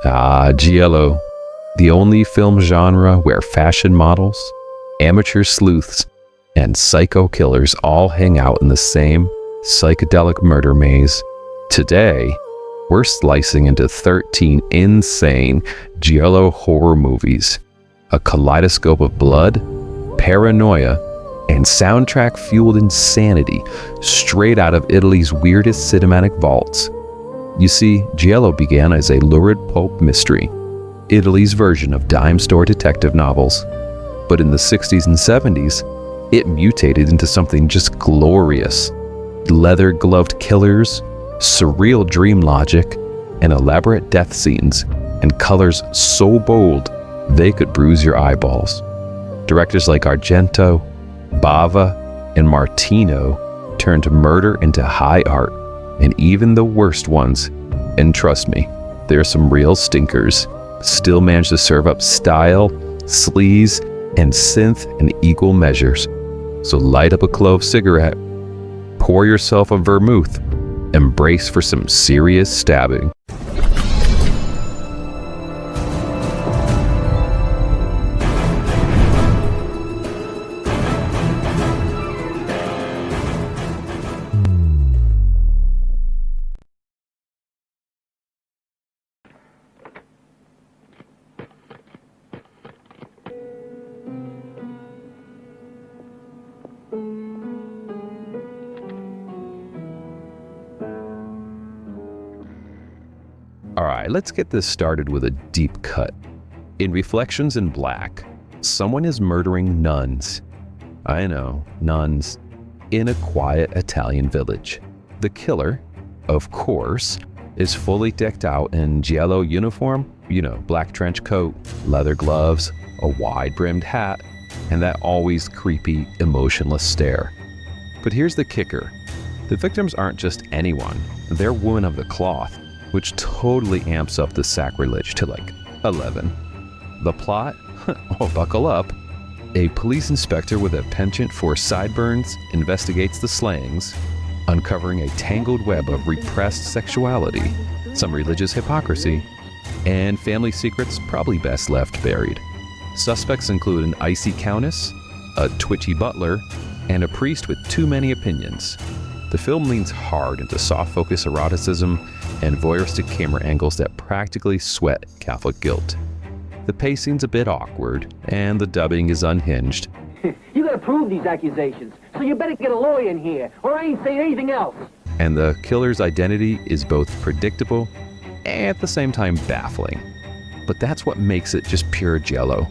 Giallo, the only film genre where fashion models, amateur sleuths, and psycho killers all hang out in the same psychedelic murder maze. Today, we're slicing into 13 insane giallo horror movies, a kaleidoscope of blood, paranoia, and soundtrack-fueled insanity straight out of Italy's weirdest cinematic vaults. You see, giallo began as a lurid pulp mystery, Italy's version of dime store detective novels. But in the 60s and 70s, it mutated into something just glorious. Leather-gloved killers, surreal dream logic, and elaborate death scenes, and colors so bold they could bruise your eyeballs. Directors like Argento, Bava, and Martino turned murder into high art, and even the worst ones, and trust me, there are some real stinkers, still manage to serve up style, sleaze, and synth in equal measures. So light up a Clove cigarette, pour yourself a vermouth, and brace for some serious stabbing. Alright, let's get this started with a deep cut. In Reflections in Black, someone is murdering nuns. I know, nuns. In a quiet Italian village. The killer, of course, is fully decked out in giallo uniform, black trench coat, leather gloves, a wide-brimmed hat, and that always creepy, emotionless stare. But here's the kicker. The victims aren't just anyone, they're women of the cloth, which totally amps up the sacrilege to like 11. The plot? Oh, buckle up. A police inspector with a penchant for sideburns investigates the slayings, uncovering a tangled web of repressed sexuality, some religious hypocrisy, and family secrets probably best left buried. Suspects include an icy countess, a twitchy butler, and a priest with too many opinions. The film leans hard into soft-focus eroticism and voyeuristic camera angles that practically sweat Catholic guilt. The pacing's a bit awkward, and the dubbing is unhinged. You gotta prove these accusations, so you better get a lawyer in here, or I ain't saying anything else. And the killer's identity is both predictable and at the same time baffling. But that's what makes it just pure giallo.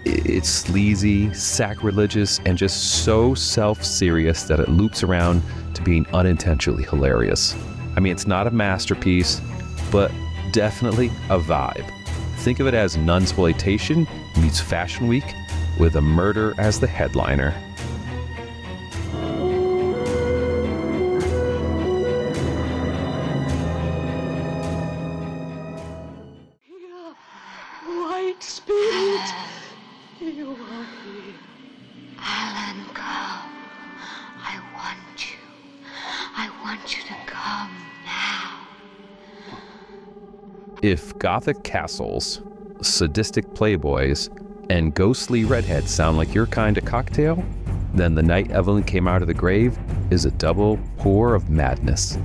It's sleazy, sacrilegious, and just so self-serious that it loops around to being unintentionally hilarious. I mean, it's not a masterpiece, but definitely a vibe. Think of it as nunsploitation meets Fashion Week with a murder as the headliner. White Spirit, you are here. Alan, come. I want you to come now. If gothic castles, sadistic playboys, and ghostly redheads sound like your kind of cocktail, then The Night Evelyn Came Out of the Grave is a double pour of madness.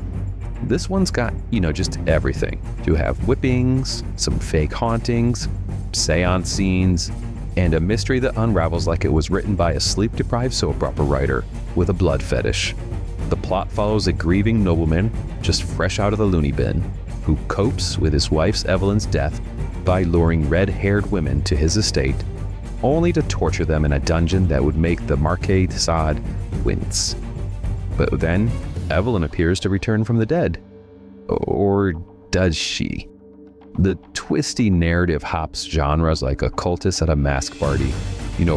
This one's got, just everything. You have whippings, some fake hauntings, seance scenes, and a mystery that unravels like it was written by a sleep-deprived soap opera writer with a blood fetish. The plot follows a grieving nobleman just fresh out of the loony bin who copes with his wife's Evelyn's death by luring red-haired women to his estate, only to torture them in a dungeon that would make the Marquis de Sade wince. But then, Evelyn appears to return from the dead. Or does she? The twisty narrative hops genres like a cultist at a mask party.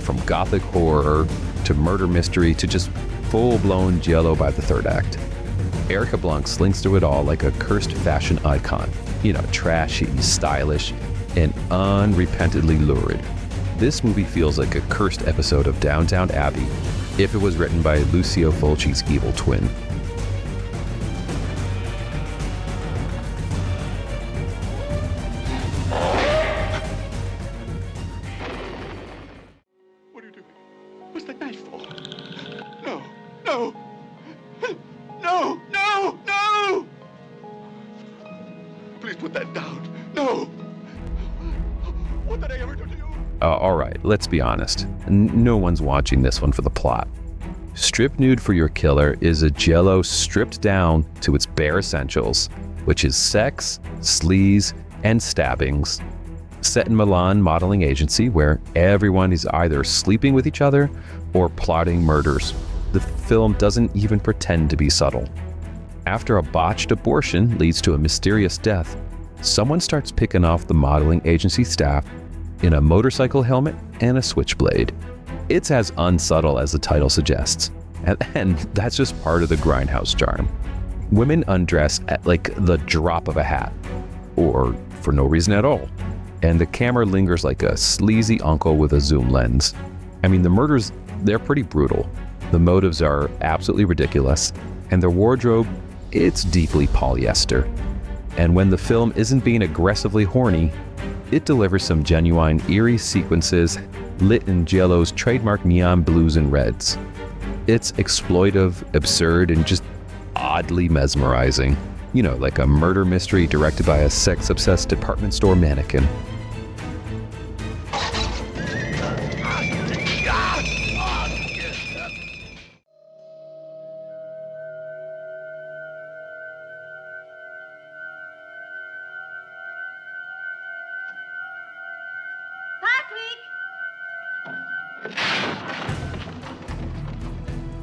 From gothic horror to murder mystery to just full-blown giallo by the third act. Erica Blanc slinks through it all like a cursed fashion icon. Trashy, stylish, and unrepentantly lurid. This movie feels like a cursed episode of Downton Abbey if it was written by Lucio Fulci's evil twin. No! No! No! Please put that down. No! What did I ever do to you? All right, let's be honest. No one's watching this one for the plot. Strip Nude for Your Killer is a giallo stripped down to its bare essentials, which is sex, sleaze, and stabbings. Set in Milan modeling agency where everyone is either sleeping with each other or plotting murders. The film doesn't even pretend to be subtle. After a botched abortion leads to a mysterious death, someone starts picking off the modeling agency staff in a motorcycle helmet and a switchblade. It's as unsubtle as the title suggests, and that's just part of the grindhouse charm. Women undress at like the drop of a hat, or for no reason at all, and the camera lingers like a sleazy uncle with a zoom lens. I mean, the murders, they're pretty brutal. The motives are absolutely ridiculous, and their wardrobe, it's deeply polyester. And when the film isn't being aggressively horny, it delivers some genuine eerie sequences lit in giallo's trademark neon blues and reds. It's exploitive, absurd, and just oddly mesmerizing. You know, like a murder mystery directed by a sex-obsessed department store mannequin.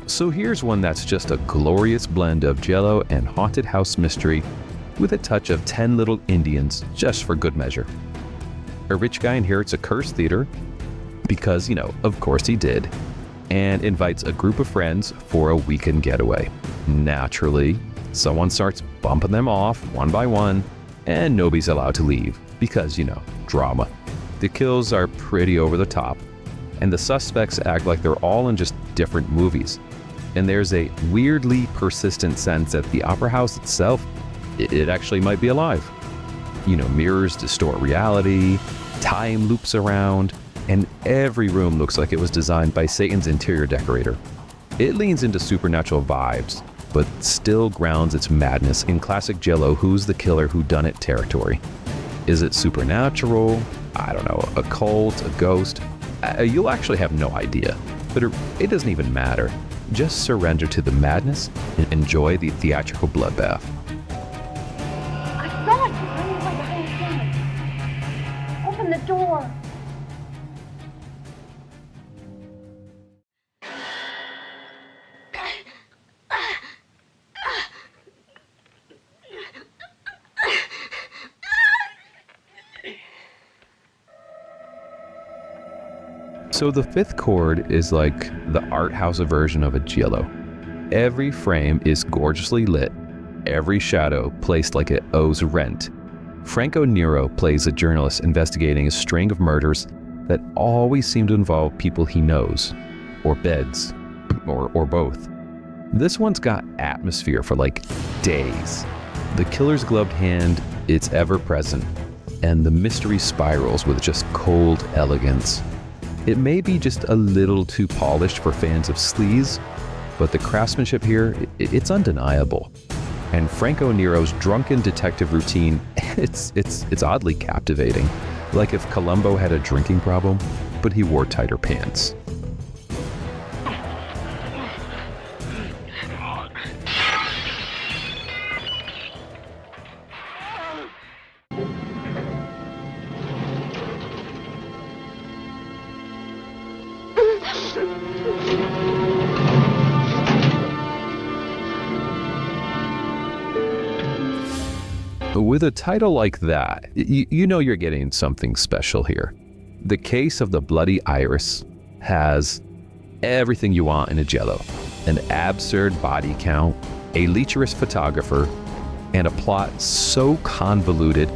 So here's one that's just a glorious blend of giallo and haunted house mystery with a touch of 10 Little Indians just for good measure. A rich guy inherits a cursed theater because, you know, of course he did, and invites a group of friends for a weekend getaway. Naturally, someone starts bumping them off one by one, and nobody's allowed to leave because, you know, drama. The kills are pretty over the top, and the suspects act like they're all in just different movies. And there's a weirdly persistent sense that the opera house itself, it actually might be alive. You know, mirrors distort reality, time loops around, and every room looks like it was designed by Satan's interior decorator. It leans into supernatural vibes, but still grounds its madness in classic giallo who's the killer whodunit territory. Is it supernatural? I don't know, a cult, a ghost? You'll actually have no idea, but it doesn't even matter. Just surrender to the madness and enjoy the theatrical bloodbath. I saw you running away behind the Open the door. So the fifth chord is like the art house version of a giallo. Every frame is gorgeously lit, every shadow placed like it owes rent. Franco Nero plays a journalist investigating a string of murders that always seem to involve people he knows, or beds, or both. This one's got atmosphere for like days. The killer's gloved hand, it's ever present, and the mystery spirals with just cold elegance. It may be just a little too polished for fans of sleaze, but the craftsmanship here, it's undeniable. And Franco Nero's drunken detective routine, it's oddly captivating. Like if Columbo had a drinking problem, but he wore tighter pants. With a title like that, you know you're getting something special here. The Case of the Bloody Iris has everything you want in a giallo. An absurd body count, a lecherous photographer, and a plot so convoluted,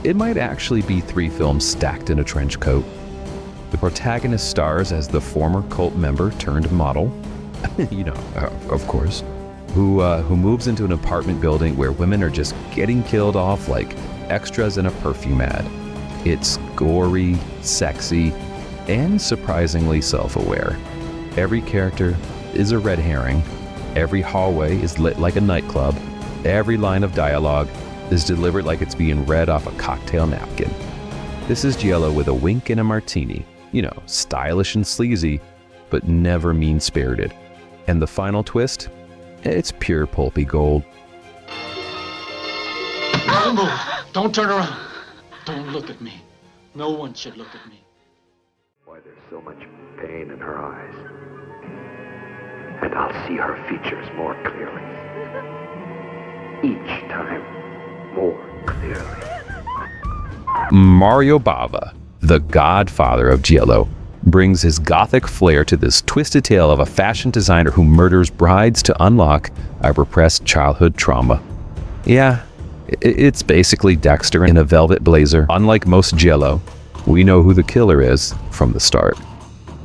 it might actually be 3 films stacked in a trench coat. The protagonist stars as the former cult member turned model, you know, of course, who moves into an apartment building where women are just getting killed off like extras in a perfume ad. It's gory, sexy, and surprisingly self-aware. Every character is a red herring. Every hallway is lit like a nightclub. Every line of dialogue is delivered like it's being read off a cocktail napkin. This is Giallo with a wink and a martini. You know, stylish and sleazy, but never mean-spirited. And the final twist? It's pure pulpy gold. Don't move. Don't turn around. Don't look at me. No one should look at me. Why there's so much pain in her eyes. And I'll see her features more clearly. Each time, more clearly. Mario Bava, the godfather of Giallo, brings his gothic flair to this twisted tale of a fashion designer who murders brides to unlock a repressed childhood trauma. Yeah, it's basically Dexter in a velvet blazer. Unlike most Giallo, we know who the killer is from the start.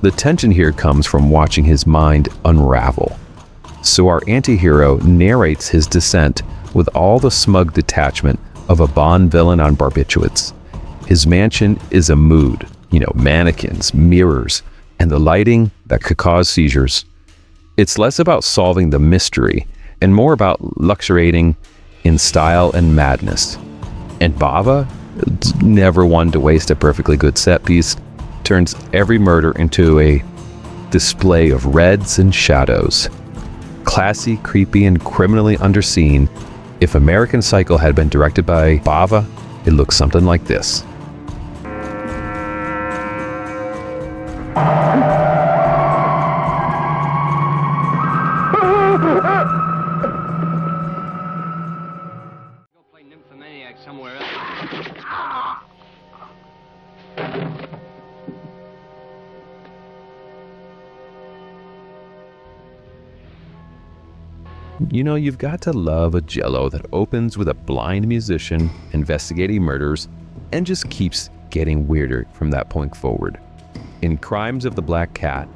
The tension here comes from watching his mind unravel. So our anti-hero narrates his descent with all the smug detachment of a Bond villain on barbiturates. His mansion is a mood, mannequins, mirrors, and the lighting that could cause seizures. It's less about solving the mystery and more about luxuriating in style and madness. And Bava, never one to waste a perfectly good set piece, turns every murder into a display of reds and shadows. Classy, creepy, and criminally underseen. If American Psycho had been directed by Bava, it looks something like this. Go play nymphomaniac somewhere else. You've got to love a Giallo that opens with a blind musician investigating murders and just keeps getting weirder from that point forward. In Crimes of the Black Cat,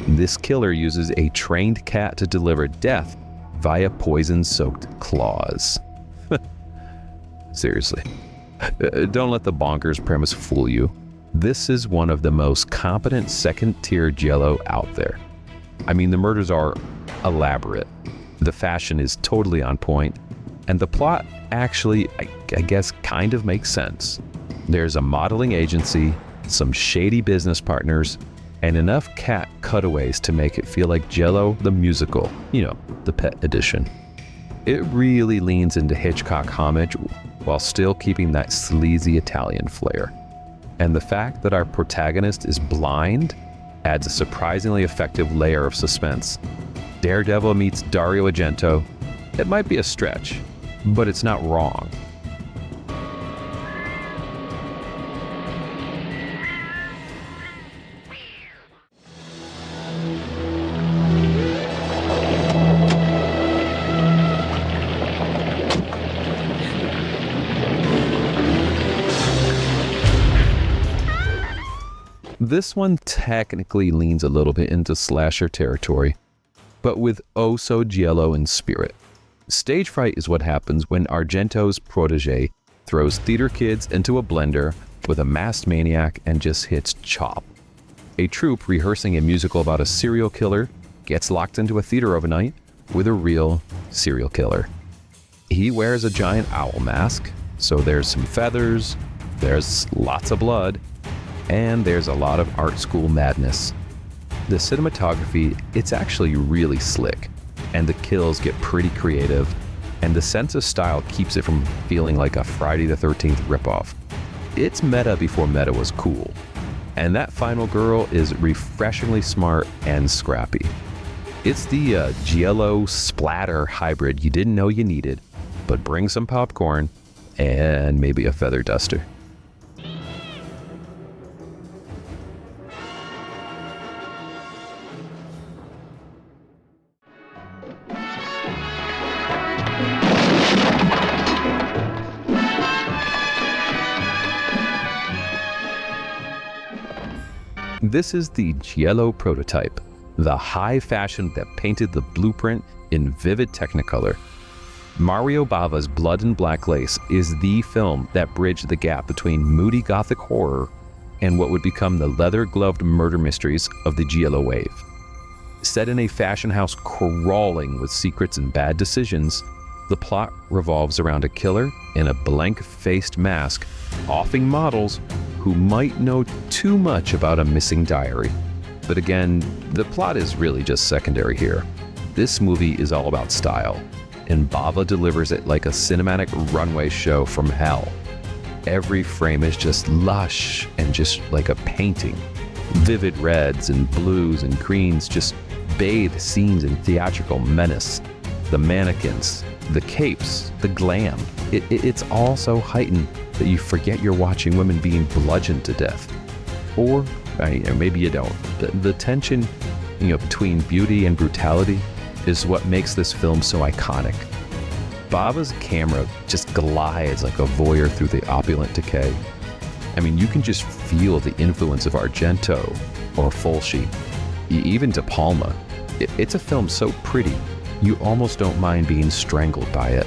this killer uses a trained cat to deliver death via poison-soaked claws. Seriously. Don't let the bonkers premise fool you. This is one of the most competent second-tier Giallo out there. I mean, the murders are elaborate. The fashion is totally on point, and the plot actually, I guess, kind of makes sense. There's a modeling agency, some shady business partners, and enough cat cutaways to make it feel like Giallo the musical, the pet edition. It really leans into Hitchcock homage while still keeping that sleazy Italian flair. And the fact that our protagonist is blind adds a surprisingly effective layer of suspense. Daredevil meets Dario Argento. It might be a stretch, but it's not wrong. This one technically leans a little bit into slasher territory, but with oh so Giallo in spirit. Stagefright is what happens when Argento's protege throws theater kids into a blender with a masked maniac and just hits chop. A troupe rehearsing a musical about a serial killer gets locked into a theater overnight with a real serial killer. He wears a giant owl mask, so there's some feathers, there's lots of blood, and there's a lot of art school madness. The cinematography, it's actually really slick, and the kills get pretty creative, and the sense of style keeps it from feeling like a Friday the 13th ripoff. It's meta before meta was cool, and that final girl is refreshingly smart and scrappy. It's the Giallo splatter hybrid you didn't know you needed, but bring some popcorn and maybe a feather duster. This is the Giallo prototype, the high fashion that painted the blueprint in vivid Technicolor. Mario Bava's Blood and Black Lace is the film that bridged the gap between moody gothic horror and what would become the leather-gloved murder mysteries of the Giallo wave. Set in a fashion house crawling with secrets and bad decisions, the plot revolves around a killer in a blank-faced mask, offing models who might know too much about a missing diary. But again, the plot is really just secondary here. This movie is all about style, and Bava delivers it like a cinematic runway show from hell. Every frame is just lush and just like a painting. Vivid reds and blues and greens just bathe scenes in theatrical menace. The mannequins, the capes, the glam. It's all so heightened that you forget you're watching women being bludgeoned to death. Or maybe you don't. The tension, between beauty and brutality is what makes this film so iconic. Bava's camera just glides like a voyeur through the opulent decay. You can just feel the influence of Argento or Fulci, even De Palma. It's a film so pretty, you almost don't mind being strangled by it.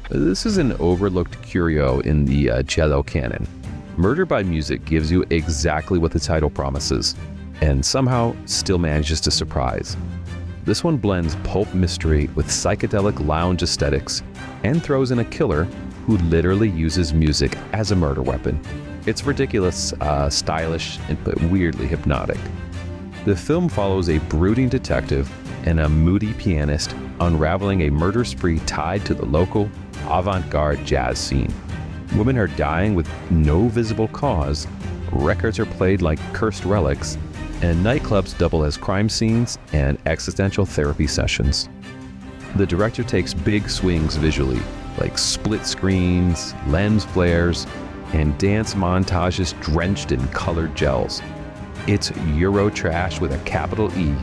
This is an overlooked curio in the Giallo canon. Murder by Music gives you exactly what the title promises, and somehow still manages to surprise. This one blends pulp mystery with psychedelic lounge aesthetics, and throws in a killer who literally uses music as a murder weapon. It's ridiculous, stylish, but weirdly hypnotic. The film follows a brooding detective and a moody pianist unraveling a murder spree tied to the local avant-garde jazz scene. Women are dying with no visible cause, records are played like cursed relics, and nightclubs double as crime scenes and existential therapy sessions. The director takes big swings visually, like split screens, lens flares, and dance montages drenched in colored gels. It's Euro trash with a capital E,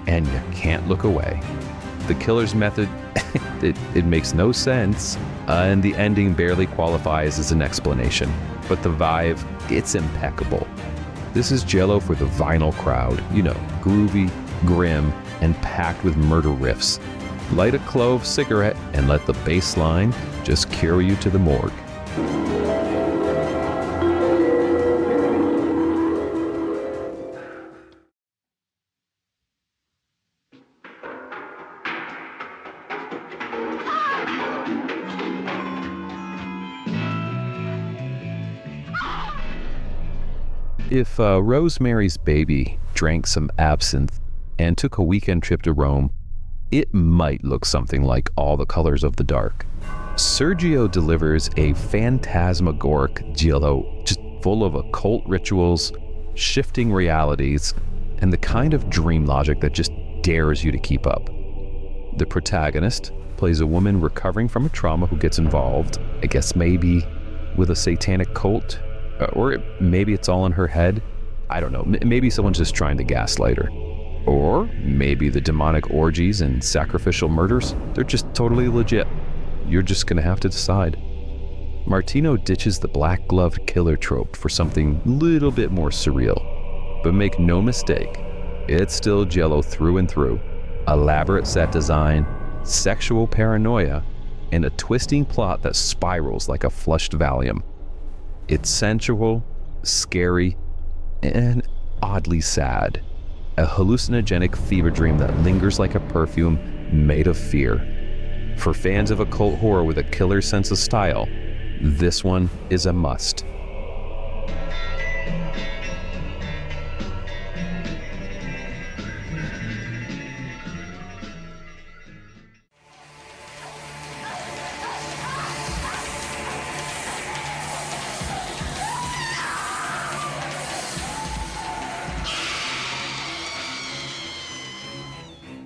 and you can't look away. The killer's method, it makes no sense, and the ending barely qualifies as an explanation. But the vibe, it's impeccable. This is Giallo for the vinyl crowd, groovy, grim, and packed with murder riffs. Light a Clove cigarette and let the bass line just carry you to the morgue. If Rosemary's Baby drank some absinthe and took a weekend trip to Rome, it might look something like All the Colors of the Dark. Sergio delivers a phantasmagoric Giallo just full of occult rituals, shifting realities, and the kind of dream logic that just dares you to keep up. The protagonist plays a woman recovering from a trauma who gets involved, I guess maybe with a satanic cult, or maybe it's all in her head. I don't know. Maybe someone's just trying to gaslight her. Or maybe the demonic orgies and sacrificial murders, they're just totally legit. You're just gonna have to decide. Martino ditches the black-gloved killer trope for something a little bit more surreal. But make no mistake, it's still Giallo through and through. Elaborate set design, sexual paranoia, and a twisting plot that spirals like a flushed Valium. It's sensual, scary, and oddly sad. A hallucinogenic fever dream that lingers like a perfume made of fear. For fans of occult horror with a killer sense of style, this one is a must.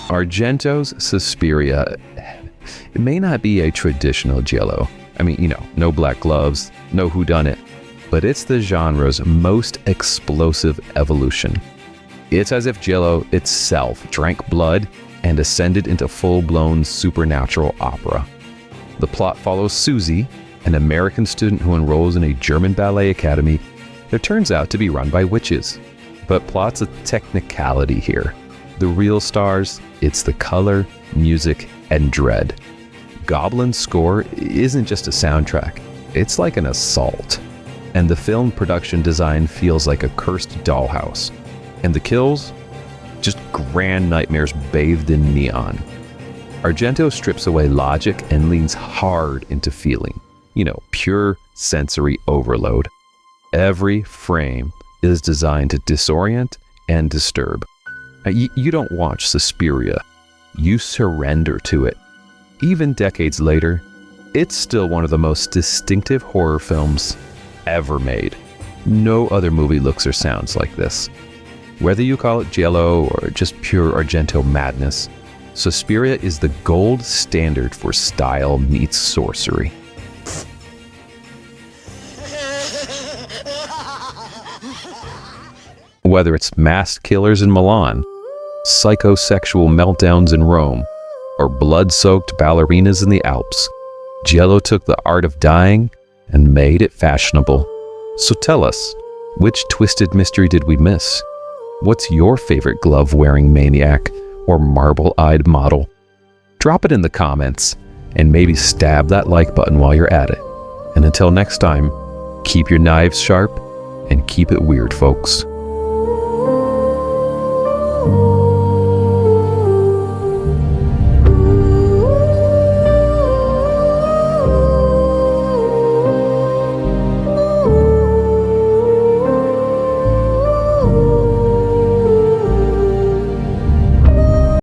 Argento's Suspiria, it may not be a traditional Giallo. No black gloves, no whodunit, but it's the genre's most explosive evolution. It's as if Giallo itself drank blood and ascended into full-blown supernatural opera. The plot follows Susie, an American student who enrolls in a German ballet academy that turns out to be run by witches. But plot's a technicality here. The real stars, it's the color, music, and dread. Goblin's score isn't just a soundtrack, it's like an assault. And the film production design feels like a cursed dollhouse. And the kills? Just grand nightmares bathed in neon. Argento strips away logic and leans hard into feeling. Pure sensory overload. Every frame is designed to disorient and disturb. You don't watch Suspiria, you surrender to it. Even decades later, it's still one of the most distinctive horror films ever made. No other movie looks or sounds like this. Whether you call it giallo or just pure Argento madness, Suspiria is the gold standard for style meets sorcery. Whether it's masked killers in Milan, psychosexual meltdowns in Rome, or blood-soaked ballerinas in the Alps, giallo took the art of dying and made it fashionable. So tell us, which twisted mystery did we miss? What's your favorite glove-wearing maniac or marble-eyed model? Drop it in the comments, and maybe stab that like button while you're at it. And until next time, keep your knives sharp and keep it weird, folks.